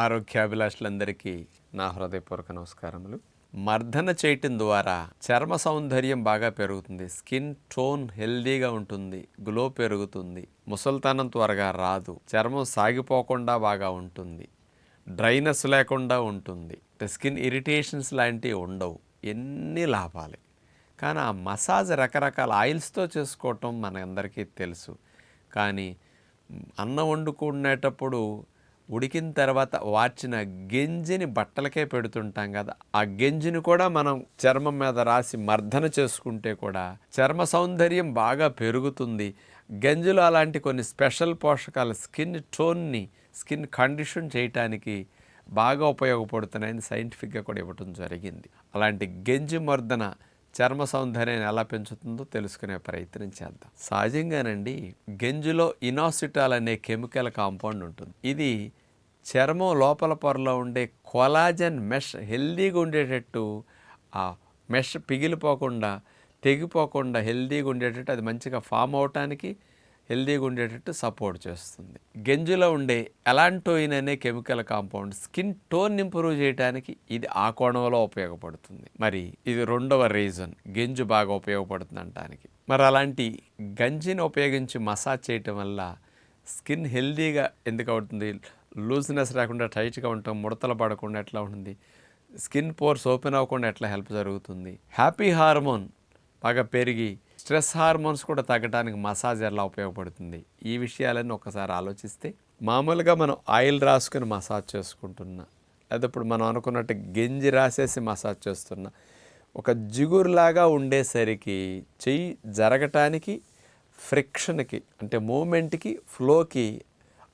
ఆరోగ్యాభిలాషులందరికీ నా హృదయపూర్వక నమస్కారములు. మర్దన చేయటం ద్వారా చర్మ సౌందర్యం బాగా పెరుగుతుంది, స్కిన్ టోన్ హెల్దీగా ఉంటుంది, గ్లో పెరుగుతుంది, ముసల్తనం త్వరగా రాదు, చర్మం సాగిపోకుండా బాగా ఉంటుంది, డ్రైనెస్ లేకుండా ఉంటుంది, స్కిన్ ఇరిటేషన్స్ లాంటివి ఉండవు. ఎన్ని లాభాలే. కానీ ఆ మసాజ్ రకరకాల ఆయిల్స్తో చేసుకోవటం మనందరికీ తెలుసు. కానీ అన్నం వండుకునేటప్పుడు ఉడికిన తర్వాత వార్చిన గెంజిని బట్టలకే పెడుతుంటాం కదా, ఆ గెంజిని కూడా మనం చర్మం మీద రాసి మర్దన చేసుకుంటే కూడా చర్మ సౌందర్యం బాగా పెరుగుతుంది. గెంజులు అలాంటి కొన్ని స్పెషల్ పోషకాలు స్కిన్ టోన్ని, స్కిన్ కండిషన్ చేయటానికి బాగా ఉపయోగపడుతున్నాయని సైంటిఫిక్గా కూడా ఇవ్వటం జరిగింది. అలాంటి గెంజి మర్దన చర్మ సౌందర్యాన్ని ఎలా పెంచుతుందో తెలుసుకునే ప్రయత్నం చేద్దాం. సహజంగానండి, గెంజులో ఇనాసిటాల్ అనే కెమికల్ కాంపౌండ్ ఉంటుంది. ఇది చర్మం లోపల పొరలో ఉండే కొలాజన్ మెష్ హెల్దీగా ఉండేటట్టు, ఆ మెష్ పిగిలిపోకుండా తెగిపోకుండా హెల్దీగా ఉండేటట్టు, అది మంచిగా ఫామ్ అవటానికి హెల్దీగా ఉండేటట్టు సపోర్ట్ చేస్తుంది. గెంజులో ఉండే ఎలాంటోయిన్ అనే chemical compound skin tone improve చేయడానికి ఇది ఆ కోణంలో ఉపయోగపడుతుంది. మరి ఇది రెండవ రీజన్ గెంజు బాగా ఉపయోగపడుతుంది అనడానికి. మరి అలాంటి గంజిని ఉపయోగించి మసాజ్ చేయటం వల్ల స్కిన్ హెల్దీగా ఎందుకు అవుతుంది, లూజ్నెస్ రాకుండా టైట్గా ఉండటం, ముడతలు పడకుండా ఎట్లా ఉంటుంది, స్కిన్ పోర్స్ ఓపెన్ అవ్వకుండా ఎట్లా హెల్ప్ జరుగుతుంది, హ్యాపీ హార్మోన్ బాగా పెరిగి స్ట్రెస్ హార్మోన్స్ కూడా తగ్గడానికి మసాజ్ ఎలా ఉపయోగపడుతుంది, ఈ విషయాలన్నీ ఒకసారి ఆలోచిస్తే మామూలుగా మనం ఆయిల్ రాసుకుని మసాజ్ చేసుకుంటున్నా, లేదా ఇప్పుడు మనం అనుకున్నట్టు గెంజి రాసేసి మసాజ్ చేస్తున్నా, ఒక జిగురులాగా ఉండేసరికి చెయ్యి జరగటానికి, ఫ్రిక్షన్కి అంటే మూమెంట్కి, ఫ్లోకి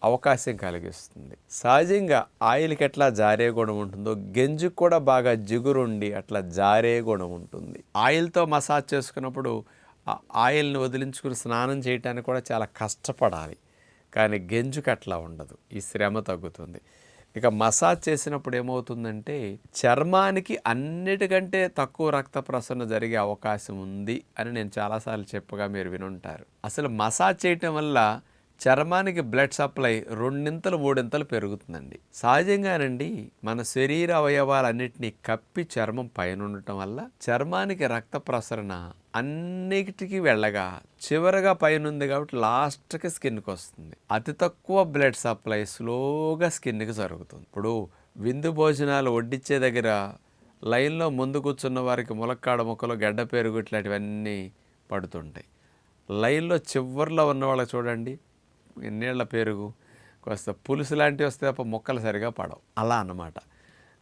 అవకాశం కలిగిస్తుంది. సహజంగా ఆయిల్కి ఎట్లా జారే గుణం ఉంటుందో గెంజుకు కూడా బాగా జిగురుండి అట్లా జారే గుణం ఉంటుంది. ఆయిల్తో మసాజ్ చేసుకున్నప్పుడు ఆ ఆయిల్ని వదిలించుకుని స్నానం చేయడానికి కూడా చాలా కష్టపడాలి. కానీ గెంజుకి అట్లా ఉండదు, ఈ శ్రమ తగ్గుతుంది. ఇక మసాజ్ చేసినప్పుడు ఏమవుతుందంటే చర్మానికి అన్నిటికంటే తక్కువ రక్త ప్రసరణ జరిగే అవకాశం ఉంది అని నేను చాలాసార్లు చెప్పగా మీరు వినుంటారు. అసలు మసాజ్ చేయటం వల్ల చర్మానికి బ్లడ్ సప్లై 2 3 పెరుగుతుందండి. సహజంగానండి, మన శరీర అవయవాలన్నింటినీ కప్పి చర్మం పైన ఉండటం వల్ల చర్మానికి రక్త ప్రసరణ అన్నిటికీ వెళ్ళగా చివరగా పైన ఉంది కాబట్టి లాస్ట్కి స్కిన్కి వస్తుంది. అతి తక్కువ బ్లడ్ సప్లై స్లోగా స్కిన్కి జరుగుతుంది. ఇప్పుడు విందు భోజనాలు వడ్డిచ్చే దగ్గర లైన్లో ముందు కూర్చున్న వారికి ములక్కాడ ముక్కలు, గడ్డ పెరుగు ఇట్లాంటివన్నీ పడుతుంటాయి. లైన్లో చివర్లో ఉన్న వాళ్ళకి చూడండి, నీళ్ళ పెరుగు, కాస్త పులుసు లాంటివి వస్తే తప్ప ముక్కలు సరిగా పడవు. అలా అన్నమాట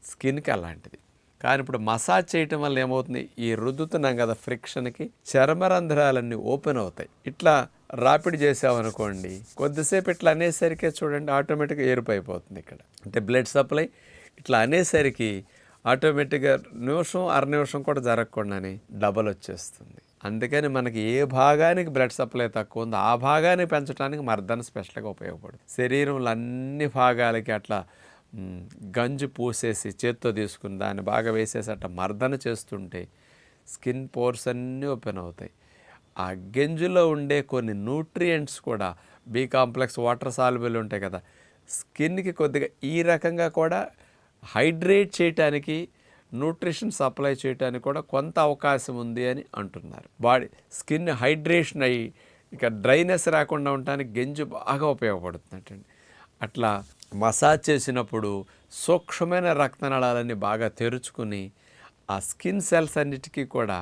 స్కిన్కి అలాంటిది. కానీ ఇప్పుడు మసాజ్ చేయటం వల్ల ఏమవుతుంది, ఈ రుద్దుతున్నాం కదా ఫ్రిక్షన్కి చర్మరంధ్రాలన్నీ ఓపెన్ అవుతాయి. ఇట్లా రాపిడి చేసామనుకోండి, కొద్దిసేపు ఇట్లా అనేసరికి చూడండి ఆటోమేటిక్గా ఎరుపైపోతుంది. ఇక్కడ అంటే బ్లడ్ సప్లై ఇట్లా అనేసరికి ఆటోమేటిక్గా నిమిషం అర నిమిషం కూడా జరగకుండానే డబల్ వచ్చేస్తుంది. అందుకని మనకి ఏ భాగానికి బ్లడ్ సప్లై తక్కువ ఉందో ఆ భాగాన్ని పెంచడానికి మర్దన స్పెషల్గా ఉపయోగపడుతుంది. శరీరంలో అన్ని భాగాలకి అట్లా గంజు పూసేసి చేత్తో తీసుకుని దాన్ని బాగా వేసేసి అట్లా మర్దన చేస్తుంటే స్కిన్ పోర్స్ అన్నీ ఓపెన్ అవుతాయి. ఆ గంజులో ఉండే కొన్ని న్యూట్రియంట్స్ కూడా బి కాంప్లెక్స్, వాటర్ సాల్యుబుల్ ఉంటాయి కదా, స్కిన్కి కొద్దిగా ఈ రకంగా కూడా హైడ్రేట్ చేయటానికి, న్యూట్రిషన్ సప్లై చేయడానికి కూడా కొంత అవకాశం ఉంది అని అంటున్నారు. బాడీ స్కిన్ హైడ్రేషన్ అయ్యి ఇక డ్రైనెస్ రాకుండా ఉండటానికి గెంజు బాగా ఉపయోగపడుతుందంటండి. అట్లా మసాజ్ చేసినప్పుడు సూక్ష్మమైన రక్తనాళాలన్నీ బాగా తెరుచుకుని ఆ స్కిన్ సెల్స్ అన్నిటికీ కూడా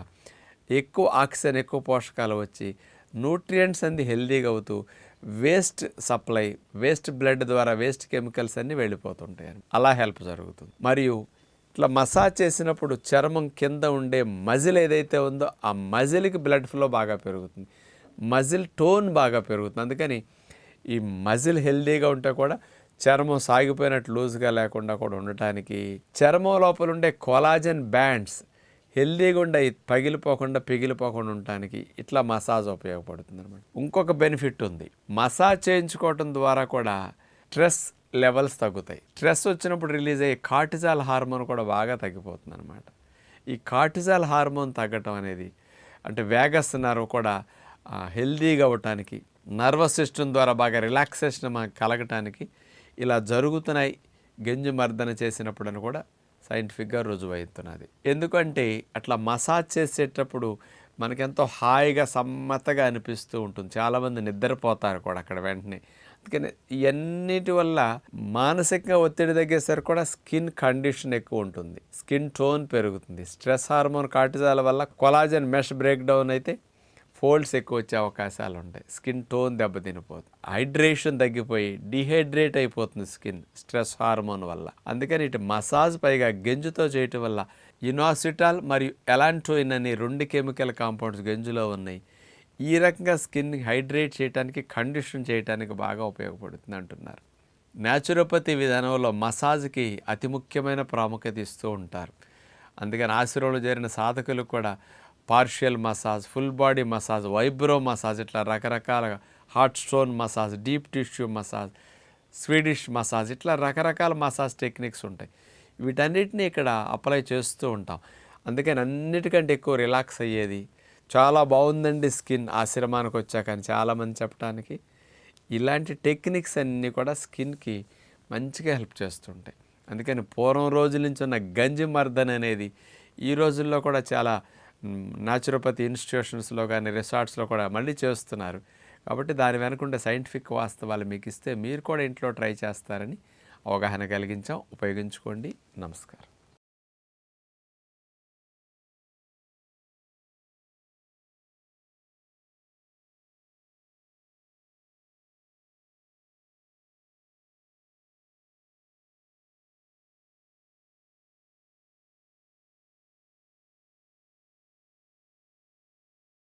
ఎక్కువ ఆక్సిజన్, ఎక్కువ పోషకాలు వచ్చి న్యూట్రియంట్స్ అన్ని హెల్దీగా అవుతూ వేస్ట్ సప్లై, వేస్ట్ బ్లడ్ ద్వారా వేస్ట్ కెమికల్స్ అన్నీ వెళ్ళిపోతుంటాయి. అలా హెల్ప్ జరుగుతుంది. మరియు ఇట్లా మసాజ్ చేసినప్పుడు చర్మం కింద ఉండే మజిల్ ఏదైతే ఉందో ఆ మజిల్కి బ్లడ్ ఫ్లో బాగా పెరుగుతుంది, మజిల్ టోన్ బాగా పెరుగుతుంది. అందుకని ఈ మజిల్ హెల్దీగా ఉంటే కూడా చర్మం సాగిపోయినట్టు లూజ్గా లేకుండా కూడా ఉండటానికి, చర్మం లోపల ఉండే కొలాజన్ బ్యాండ్స్ హెల్దీగా ఉండే పగిలిపోకుండా పిగిలిపోకుండా ఉండటానికి ఇట్లా మసాజ్ ఉపయోగపడుతుంది అనమాట. ఇంకొక బెనిఫిట్ ఉంది, మసాజ్ చేయించుకోవటం ద్వారా కూడా స్ట్రెస్ లెవెల్స్ తగ్గుతాయి. స్ట్రెస్ వచ్చినప్పుడు రిలీజ్ అయ్యే కార్టిజాల్ హార్మోన్ కూడా బాగా తగ్గిపోతుంది అనమాట. ఈ కార్టిజాల్ హార్మోన్ తగ్గటం అనేది అంటే వేగస్ నర్వ్ కూడా హెల్దీగా అవ్వటానికి, నర్వస్ సిస్టమ్ ద్వారా బాగా రిలాక్సేషన్ కలగటానికి ఇలా జరుగుతున్నాయి గెంజి మర్దన చేసినప్పుడు అని కూడా సైంటిఫిక్గా రుజువవుతున్నది. ఎందుకంటే అట్లా మసాజ్ చేసేటప్పుడు మనకెంతో హాయిగా సమ్మతగా అనిపిస్తూ ఉంటుంది. చాలామంది నిద్రపోతారు కూడా అక్కడ వెంటనే. అందుకని ఇవన్నిటి వల్ల మానసికంగా ఒత్తిడి తగ్గేసరికి కూడా స్కిన్ కండిషన్ ఎక్కువ ఉంటుంది, స్కిన్ టోన్ పెరుగుతుంది. స్ట్రెస్ హార్మోన్ కార్టిజాల్ వల్ల కొలాజన్ మెష్ బ్రేక్ డౌన్ అయితే ఫోల్డ్స్ ఎక్కువ వచ్చే అవకాశాలు ఉంటాయి, స్కిన్ టోన్ దెబ్బతినిపోతుంది, హైడ్రేషన్ తగ్గిపోయి డిహైడ్రేట్ అయిపోతుంది స్కిన్ స్ట్రెస్ హార్మోన్ వల్ల. అందుకని ఇటు మసాజ్ పైగా గెంజుతో చేయటం వల్ల ఇనాసిటాల్ మరియు ఎలాంటోయిన్ అనే 2 కెమికల్ కాంపౌండ్స్ గెంజులో ఉన్నాయి. ఈ రకంగా స్కిన్ని హైడ్రేట్ చేయడానికి, కండిషన్ చేయడానికి బాగా ఉపయోగపడుతుంది అంటున్నారు. న్యాచురోపతి విధానంలో మసాజ్కి అతి ముఖ్యమైన ప్రాముఖ్యత ఇస్తూ ఉంటారు. అందుకని ఆశ్రమంలో చేరిన సాధకులకు కూడా partial massage, full body massage, vibro massage, ఇట్లా రకరకాల heart stone massage, deep tissue massage, Swedish massage, ఇట్లా రకరకాల మసాజ్ టెక్నిక్స్ ఉంటాయి. వీటన్నిటిని ఇక్కడ అప్లై చేస్తూ ఉంటాం. అందుకని అన్నిటికంటే ఎక్కువ రిలాక్స్ అయ్యేది, చాలా బాగుందండి స్కిన్ ఆశ్రమానికి వచ్చాక అని చాలామంది చెప్పడానికి, ఇలాంటి టెక్నిక్స్ అన్నీ కూడా స్కిన్కి మంచిగా హెల్ప్ చేస్తుంటాయి. అందుకని పూర్వం రోజుల నుంచి ఉన్న గంజి మర్దన అనేది ఈ రోజుల్లో కూడా చాలా న్యాచురోపతి ఇన్స్టిట్యూషన్స్లో కానీ రిసార్ట్స్లో కూడా మళ్ళీ చేస్తున్నారు. కాబట్టి దాని వెనుకుండే సైంటిఫిక్ వాస్తవాలు మీకు ఇస్తే మీరు కూడా ఇంట్లో ట్రై చేస్తారని అవగాహన కలిగించాం. ఉపయోగించుకోండి. నమస్కారం.